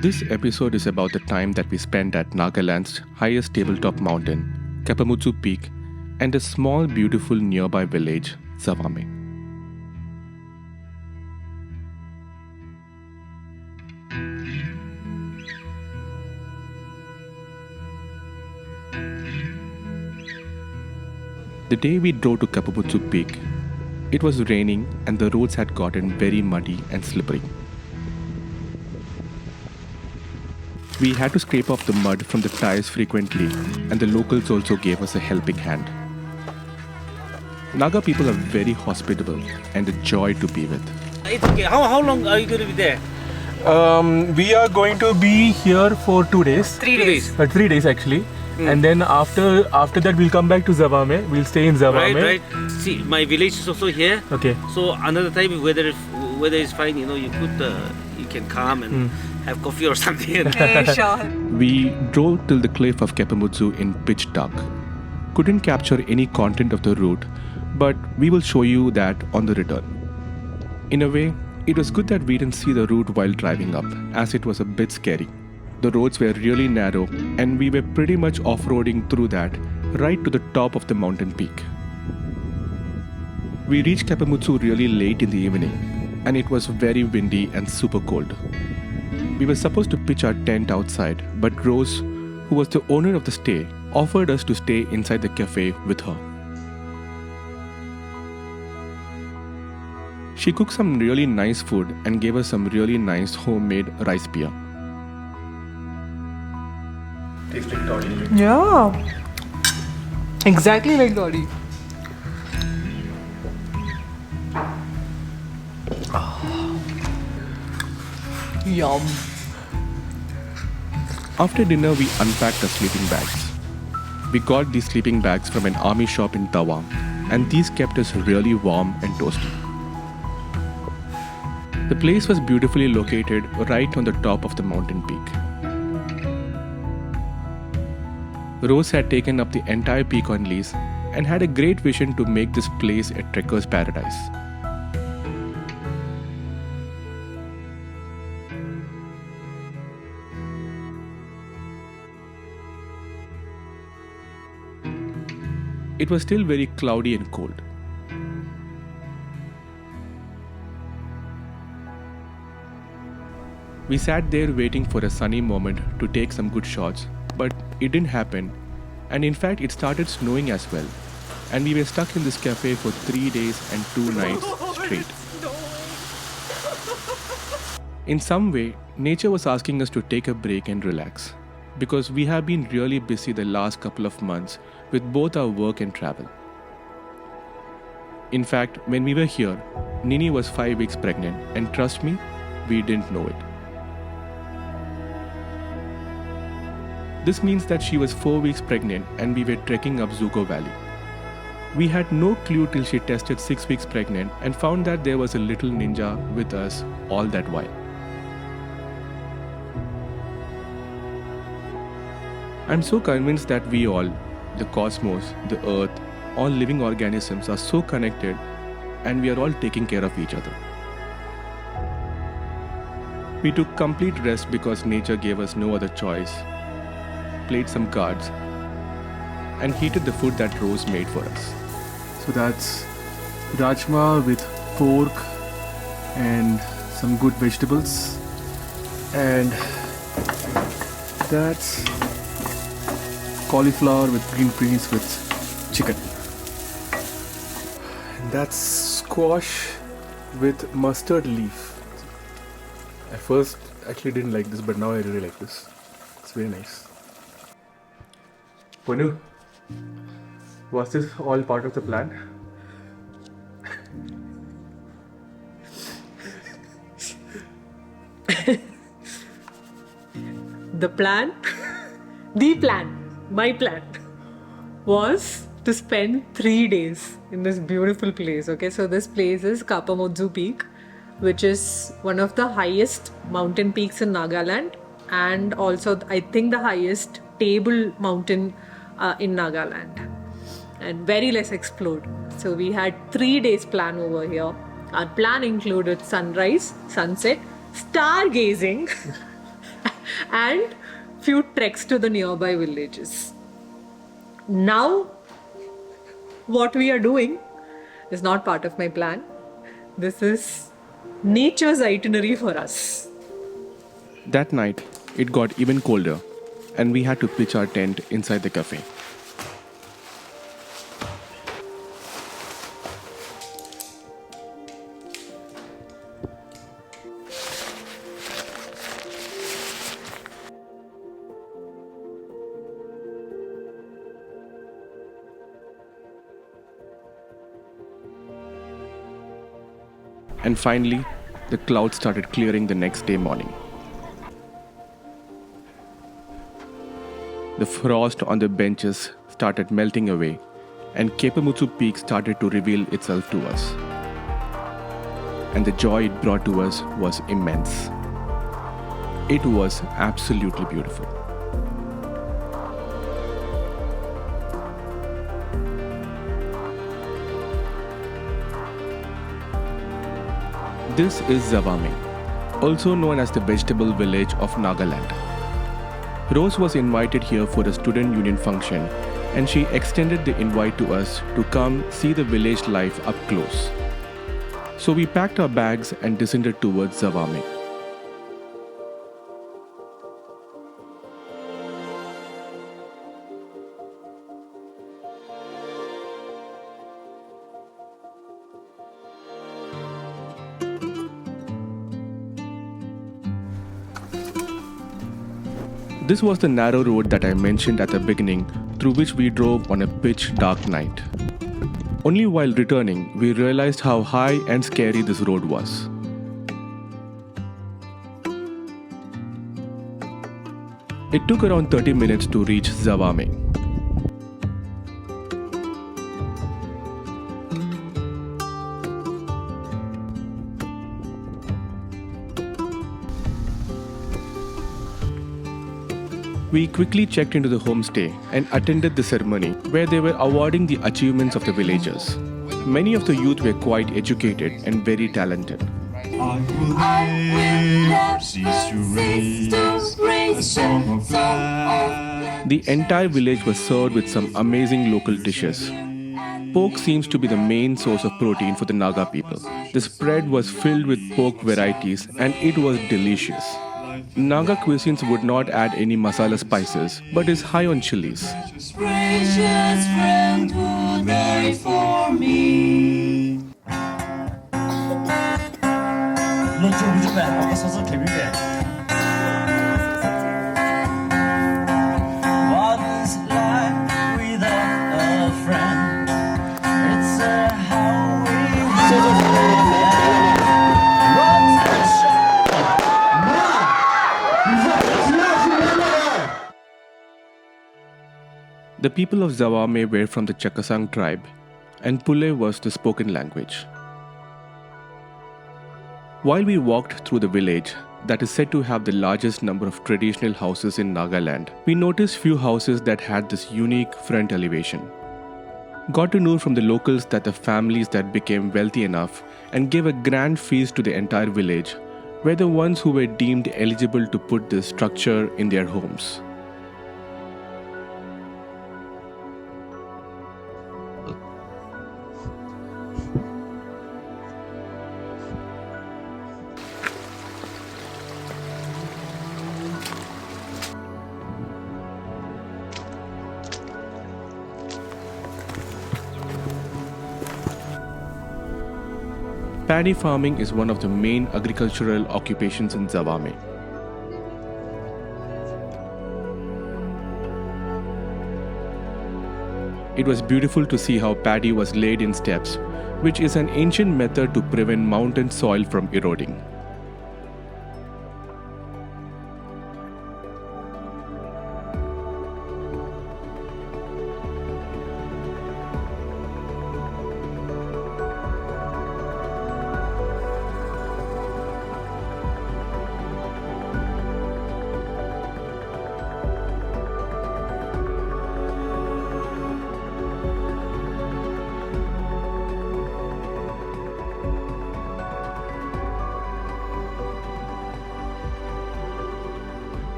This episode is about the time that we spent at Nagaland's highest tabletop mountain, Kapamodzu Peak, and a small, beautiful nearby village, Zhavame. The day we drove to Kapamodzu Peak, it was raining and the roads had gotten very muddy and slippery. We had to scrape off the mud from the tires frequently, and the locals also gave us a helping hand. Naga people are very hospitable and a joy to be with. It's okay. How long are you going to be there? We are going to be here for 2 days. 3 days. 3 days actually. And then after that we'll come back to Zhavame. We'll stay in Zhavame. Right. See, my village is also here. Okay. So another time, weather is fine. You can come and have coffee or something. Sure. We drove till the cliff of Kepamodzu in pitch dark. Couldn't capture any content of the route, but we will show you that on the return. In a way, it was good that we didn't see the route while driving up, as it was a bit scary. The roads were really narrow, and we were pretty much off-roading through that, right to the top of the mountain peak. We reached Kepamodzu really late in the evening, and it was very windy and super cold. We were supposed to pitch our tent outside, but Rose, who was the owner of the stay, offered us to stay inside the cafe with her. She cooked some really nice food and gave us some really nice homemade rice beer. Tastes like toddy. Yeah. Exactly like Dodi. Yum. After dinner, we unpacked our sleeping bags. We got these sleeping bags from an army shop in Tawa, and these kept us really warm and toasty. The place was beautifully located right on the top of the mountain peak. Rose had taken up the entire peak on lease and had a great vision to make this place a trekker's paradise. It was still very cloudy and cold. We sat there waiting for a sunny moment to take some good shots, but it didn't happen, and in fact it started snowing as well, and we were stuck in this cafe for 3 days and 2 nights straight. In some way, nature was asking us to take a break and relax, because we have been really busy the last couple of months with both our work and travel. In fact, when we were here, Nini was 5 weeks pregnant, and trust me, we didn't know it. This means that she was 4 weeks pregnant and we were trekking up Zugo Valley. We had no clue till she tested 6 weeks pregnant and found that there was a little ninja with us all that while. I'm so convinced that we all, the cosmos, the earth, all living organisms are so connected and we are all taking care of each other. We took complete rest because nature gave us no other choice, played some cards, and heated the food that Rose made for us. So that's rajma with pork and some good vegetables, and that's cauliflower with green beans with chicken, and that's squash with mustard leaf. I first actually didn't like this, but now I really like this. It's very nice. Ponu, was this all part of the plan? The plan, my plan was to spend 3 days in this beautiful place. Okay, so this place is Kapamodzu Peak, which is one of the highest mountain peaks in Nagaland, and also I think the highest table mountain in Nagaland, and very less explored. So we had 3 days plan over here. Our plan included sunrise, sunset, stargazing and few treks to the nearby villages. Now, what we are doing is not part of my plan. This is nature's itinerary for us. That night, it got even colder, and we had to pitch our tent inside the cafe. And finally, the clouds started clearing the next day morning. The frost on the benches started melting away, and Kepamodzu Peak started to reveal itself to us. And the joy it brought to us was immense. It was absolutely beautiful. This is Zhavame, also known as the vegetable village of Nagaland. Rose was invited here for a student union function, and she extended the invite to us to come see the village life up close. So we packed our bags and descended towards Zhavame. This was the narrow road that I mentioned at the beginning, through which we drove on a pitch dark night. Only while returning, we realized how high and scary this road was. It took around 30 minutes to reach Zhavame. We quickly checked into the homestay and attended the ceremony where they were awarding the achievements of the villagers. Many of the youth were quite educated and very talented. I will never cease to raise a song of glad. The entire village was served with some amazing local dishes. Pork seems to be the main source of protein for the Naga people. The spread was filled with pork varieties and it was delicious. Naga cuisines would not add any masala spices, but is high on chilies. Precious friend who died for me. What is life without a friend? It's how we The people of Zhavame were from the Chakasang tribe, and Pule was the spoken language. While we walked through the village, that is said to have the largest number of traditional houses in Nagaland, we noticed few houses that had this unique front elevation. Got to know from the locals that the families that became wealthy enough and gave a grand feast to the entire village were the ones who were deemed eligible to put this structure in their homes. Paddy farming is one of the main agricultural occupations in Zhavame. It was beautiful to see how paddy was laid in steps, which is an ancient method to prevent mountain soil from eroding.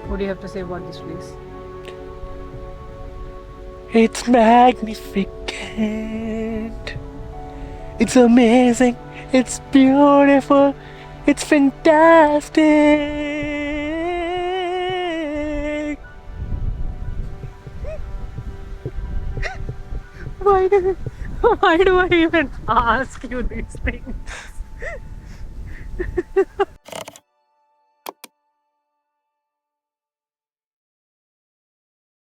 What do you have to say about this place? It's magnificent. It's amazing. It's beautiful. It's fantastic. Why do I even ask you these things?